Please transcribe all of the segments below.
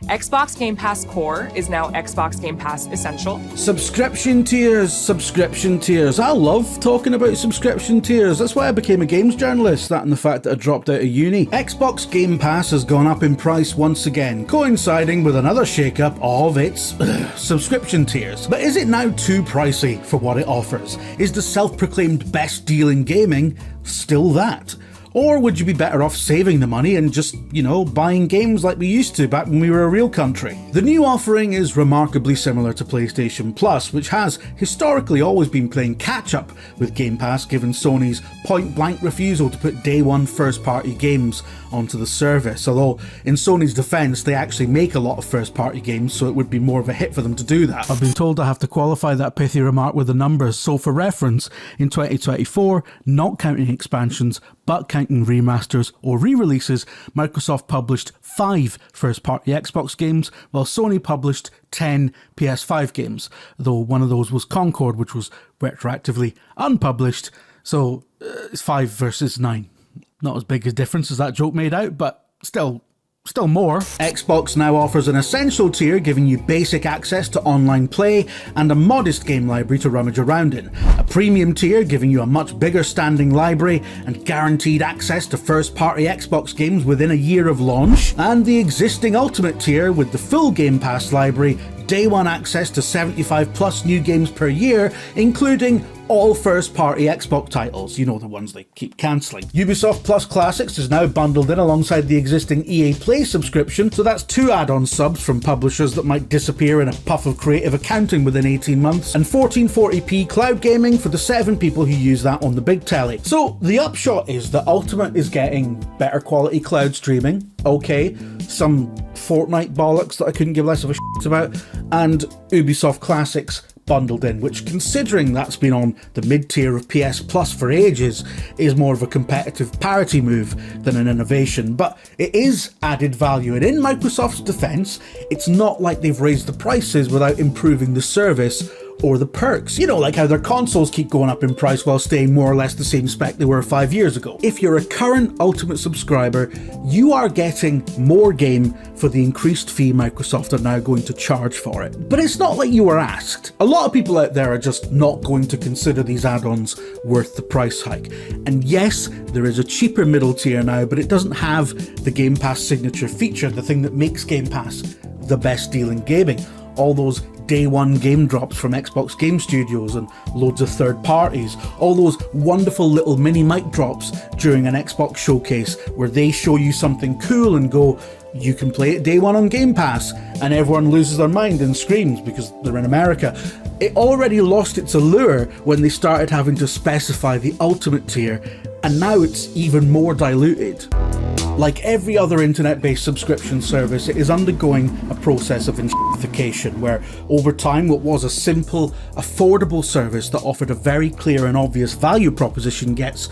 Xbox Game Pass Core is now Xbox Game Pass Essential. Subscription tiers, subscription tiers. I love talking about subscription tiers. That's why I became a games journalist, that and the fact that I dropped out of uni. Xbox Game Pass has gone up in price once again, coinciding with another shake-up of its subscription tiers. But is it now too pricey for what it offers? Is the self-proclaimed best deal in gaming still that? Or would you be better off saving the money and just, buying games like we used to back when we were a real country? The new offering is remarkably similar to PlayStation Plus, which has historically always been playing catch-up with Game Pass, given Sony's point-blank refusal to put day-one first-party games onto the service. Although, in Sony's defence, they actually make a lot of first-party games, so it would be more of a hit for them to do that. I've been told I have to qualify that pithy remark with the numbers, so for reference, in 2024, not counting expansions, but counting remasters or re-releases, Microsoft published 5 first-party Xbox games, while Sony published 10 PS5 games, though one of those was Concord, which was retroactively unpublished, so it's 5 versus 9. Not as big a difference as that joke made out, but still more. Xbox now offers an essential tier giving you basic access to online play and a modest game library to rummage around in. A premium tier giving you a much bigger standing library and guaranteed access to first-party Xbox games within a year of launch. And the existing Ultimate tier with the full Game Pass library, day one access to 75 plus new games per year, including all first-party Xbox titles, the ones they keep cancelling. Ubisoft Plus Classics is now bundled in alongside the existing EA Play subscription, so that's 2 add-on subs from publishers that might disappear in a puff of creative accounting within 18 months, and 1440p cloud gaming for the 7 people who use that on the big telly. So the upshot is that Ultimate is getting better quality cloud streaming, okay, some Fortnite bollocks that I couldn't give less of a shit about, and Ubisoft Classics bundled in, which, considering that's been on the mid-tier of PS Plus for ages, is more of a competitive parity move than an innovation. But it is added value, and in Microsoft's defense, it's not like they've raised the prices without improving the service or the perks. Like how their consoles keep going up in price while staying more or less the same spec they were 5 years ago. If you're a current Ultimate subscriber, you are getting more game for the increased fee Microsoft are now going to charge for it. But it's not like you were asked. A lot of people out there are just not going to consider these add-ons worth the price hike. And yes, there is a cheaper middle tier now, but it doesn't have the Game Pass signature feature, the thing that makes Game Pass the best deal in gaming. All those day one game drops from Xbox Game Studios and loads of third parties, all those wonderful little mini mic drops during an Xbox showcase where they show you something cool and go, you can play it day one on Game Pass, and everyone loses their mind and screams because they're in America. It already lost its allure when they started having to specify the Ultimate tier, and now it's even more diluted. Like every other internet-based subscription service, it is undergoing a process of enshittification, where over time what was a simple, affordable service that offered a very clear and obvious value proposition gets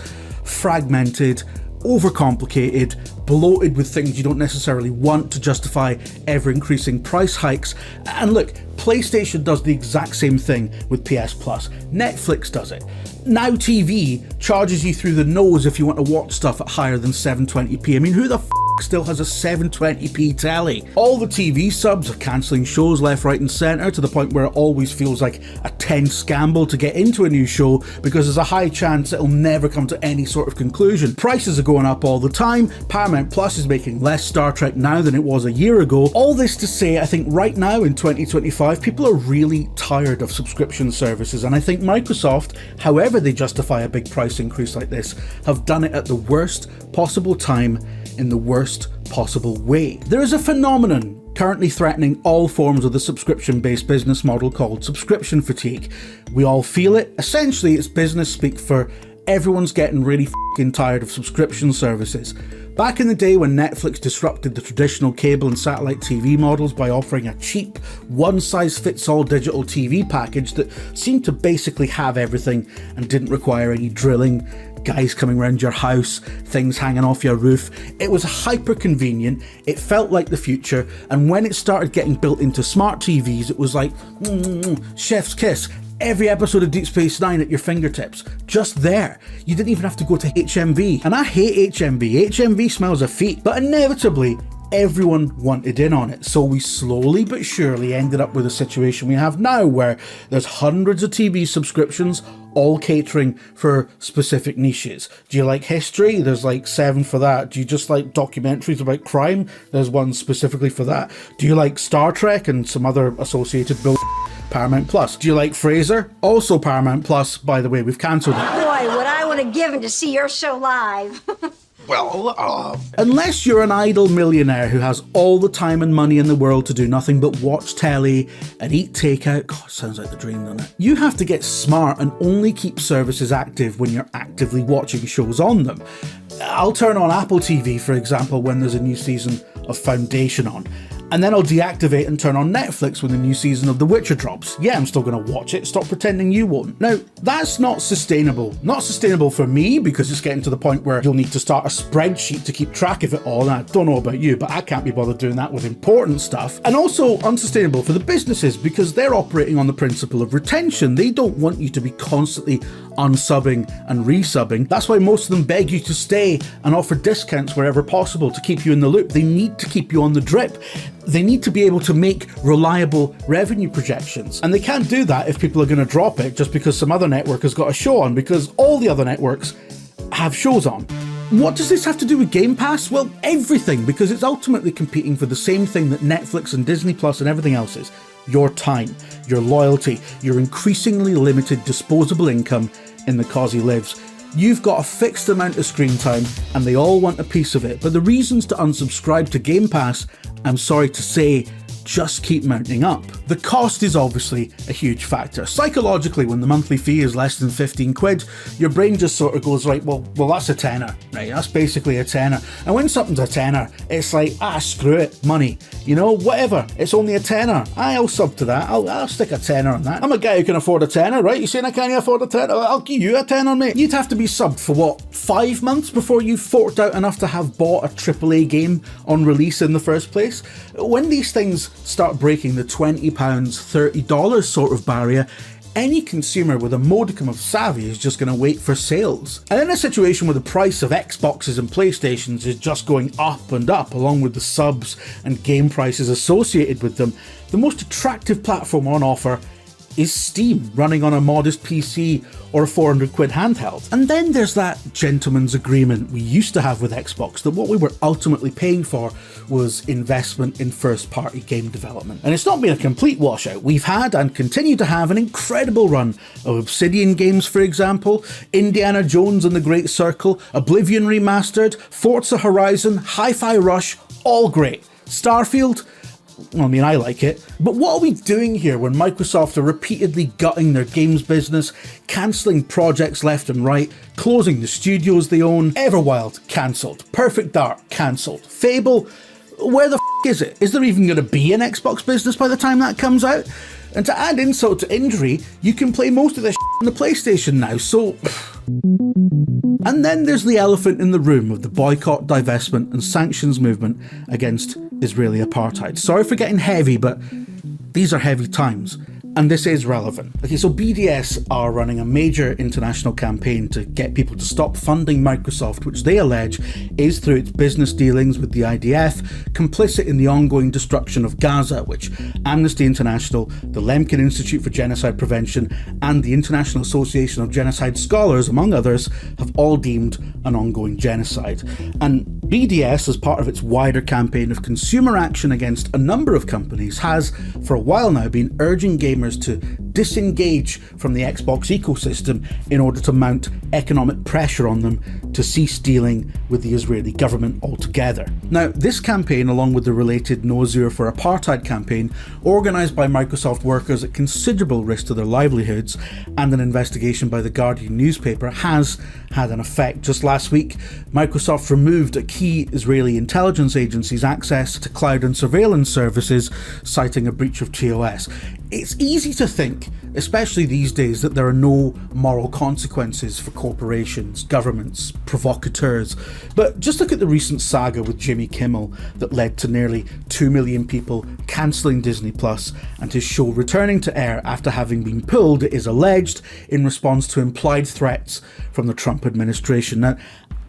fragmented, overcomplicated, bloated with things you don't necessarily want to justify ever-increasing price hikes. And look, PlayStation does the exact same thing with PS Plus. Netflix does it. Now TV charges you through the nose if you want to watch stuff at higher than 720p. I mean, who the still has a 720p telly? All the TV subs are cancelling shows left, right and centre, to the point where it always feels like a tense gamble to get into a new show because there's a high chance it'll never come to any sort of conclusion. Prices are going up all the time. Paramount Plus is making less Star Trek now than it was a year ago. All this to say, I think right now in 2025, people are really tired of subscription services, and I think Microsoft, however they justify a big price increase like this, have done it at the worst possible time in the worst possible way. There is a phenomenon currently threatening all forms of the subscription-based business model called subscription fatigue. We all feel it. Essentially, it's business speak for everyone's getting really tired of subscription services. Back in the day when Netflix disrupted the traditional cable and satellite TV models by offering a cheap, one-size-fits-all digital TV package that seemed to basically have everything and didn't require any drilling, guys coming around your house, things hanging off your roof. It was hyper convenient, it felt like the future, and when it started getting built into smart TVs, it was like, chef's kiss. Every episode of Deep Space Nine at your fingertips, just there. You didn't even have to go to HMV. And I hate HMV. HMV smells of feet. But inevitably, everyone wanted in on it. So we slowly but surely ended up with a situation we have now where there's hundreds of TV subscriptions all catering for specific niches. Do you like history? There's like 7 for that. Do you just like documentaries about crime? There's one specifically for that. Do you like Star Trek and some other associated bull? Paramount Plus. Do you like Fraser? Also Paramount Plus, by the way, we've cancelled it. Boy, what I would have given to see your show live. Unless you're an idle millionaire who has all the time and money in the world to do nothing but watch telly and eat takeout, God, sounds like the dream, doesn't it? You have to get smart and only keep services active when you're actively watching shows on them. I'll turn on Apple TV, for example, when there's a new season of Foundation on. And then I'll deactivate and turn on Netflix when the new season of The Witcher drops. Yeah, I'm still going to watch it. Stop pretending you won't. Now, that's not sustainable. Not sustainable for me, because it's getting to the point where you'll need to start a spreadsheet to keep track of it all. And I don't know about you, but I can't be bothered doing that with important stuff. And also unsustainable for the businesses, because they're operating on the principle of retention. They don't want you to be constantly unsubbing and resubbing. That's why most of them beg you to stay and offer discounts wherever possible to keep you in the loop. They need to keep you on the drip. They need to be able to make reliable revenue projections. And they can't do that if people are going to drop it just because some other network has got a show on, because all the other networks have shows on. What does this have to do with Game Pass? Well, everything, because it's ultimately competing for the same thing that Netflix and Disney Plus and everything else is. Your time, your loyalty, your increasingly limited disposable income in the cause he lives. You've got a fixed amount of screen time and they all want a piece of it. But the reasons to unsubscribe to Game Pass, I'm sorry to say, just keep mounting up. The cost is obviously a huge factor. Psychologically, when the monthly fee is less than 15 quid, your brain just sort of goes, right, well that's a tenner, right? That's basically a tenner. And when something's a tenner, it's like, screw it, money. You know, whatever, it's only a tenner. I'll sub to that, I'll stick a tenner on that. I'm a guy who can afford a tenner, right? You saying I can't afford a tenner? I'll give you a tenner, mate. You'd have to be subbed for what, 5 months before you forked out enough to have bought a AAA game on release in the first place? When these things start breaking the £20, $30 sort of barrier, any consumer with a modicum of savvy is just going to wait for sales. And in a situation where the price of Xboxes and PlayStations is just going up and up, along with the subs and game prices associated with them, the most attractive platform on offer is Steam, running on a modest PC or a 400 quid handheld. And then there's that gentleman's agreement we used to have with Xbox that what we were ultimately paying for was investment in first-party game development. And it's not been a complete washout. We've had and continue to have an incredible run of Obsidian games, for example, Indiana Jones and the Great Circle, Oblivion Remastered, Forza Horizon, Hi-Fi Rush, all great. Starfield, well, I mean, I like it. But what are we doing here when Microsoft are repeatedly gutting their games business, cancelling projects left and right, closing the studios they own? Everwild, cancelled. Perfect Dark, cancelled. Fable, where the is it? Is there even going to be an Xbox business by the time that comes out? And to add insult to injury, you can play most of this on the PlayStation now, so... And then there's the elephant in the room of the boycott, divestment and sanctions movement against Israeli apartheid. Sorry for getting heavy, but these are heavy times. And this is relevant. Okay, so BDS are running a major international campaign to get people to stop funding Microsoft, which they allege is through its business dealings with the IDF, complicit in the ongoing destruction of Gaza, which Amnesty International, the Lemkin Institute for Genocide Prevention, and the International Association of Genocide Scholars, among others, have all deemed an ongoing genocide. And BDS, as part of its wider campaign of consumer action against a number of companies, has, for a while now, been urging gamers to disengage from the Xbox ecosystem in order to mount economic pressure on them to cease dealing with the Israeli government altogether. Now, this campaign, along with the related No Zero for Apartheid campaign, organised by Microsoft workers at considerable risk to their livelihoods, and an investigation by the Guardian newspaper, has had an effect. Just last week, Microsoft removed a key Israeli intelligence agency's access to cloud and surveillance services, citing a breach of TOS. It's easy to think, especially these days, that there are no moral consequences for corporations, governments, provocateurs. But just look at the recent saga with Jimmy Kimmel that led to nearly 2 million people cancelling Disney Plus and his show returning to air after having been pulled, it is alleged, in response to implied threats from the Trump administration. Now,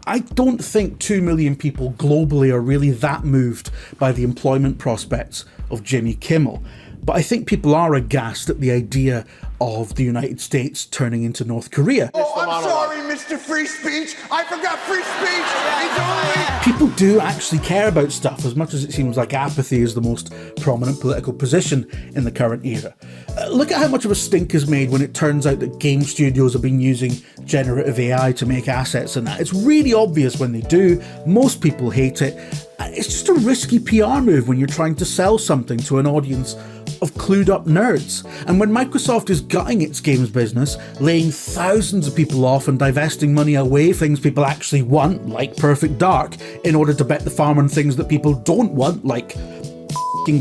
I don't think 2 million people globally are really that moved by the employment prospects of Jimmy Kimmel. But I think people are aghast at the idea of the United States turning into North Korea. Oh, I'm sorry, Mr. Free Speech. I forgot free speech. It's only... People do actually care about stuff, as much as it seems like apathy is the most prominent political position in the current era. Look at how much of a stink is made when it turns out that game studios have been using generative AI to make assets and that. It's really obvious when they do. Most people hate it. It's just a risky PR move when you're trying to sell something to an audience of clued up nerds. And when Microsoft is gutting its games business, laying thousands of people off and divesting money away things people actually want, like Perfect Dark, in order to bet the farm on things that people don't want, like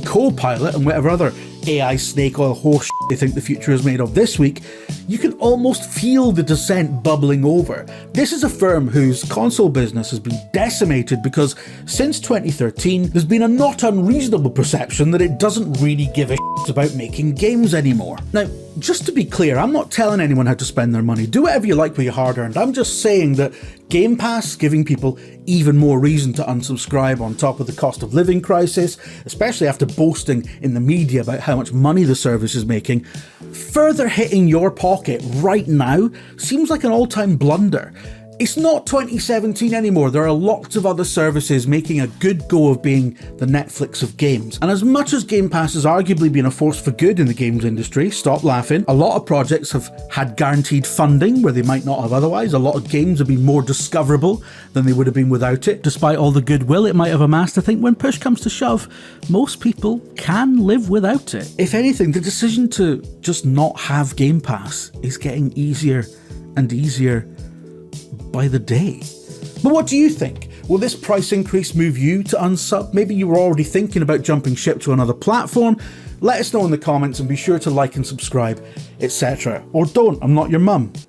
Copilot and whatever other AI snake oil horse they think the future is made of this week, you can almost feel the dissent bubbling over. This is a firm whose console business has been decimated because since 2013, there's been a not unreasonable perception that it doesn't really give a shit about making games anymore. Now, just to be clear, I'm not telling anyone how to spend their money. Do whatever you like with your hard-earned. I'm just saying that Game Pass giving people even more reason to unsubscribe on top of the cost of living crisis, especially after boasting in the media about how much money the service is making, further hitting your pocket right now seems like an all-time blunder. It's not 2017 anymore. There are lots of other services making a good go of being the Netflix of games. And as much as Game Pass has arguably been a force for good in the games industry, stop laughing, a lot of projects have had guaranteed funding where they might not have otherwise. A lot of games have been more discoverable than they would have been without it, despite all the goodwill it might have amassed. I think when push comes to shove, most people can live without it. If anything, the decision to just not have Game Pass is getting easier and easier by the day. But what do you think? Will this price increase move you to unsub? Maybe you were already thinking about jumping ship to another platform. Let us know in the comments and be sure to like and subscribe, etc. Or don't, I'm not your mum.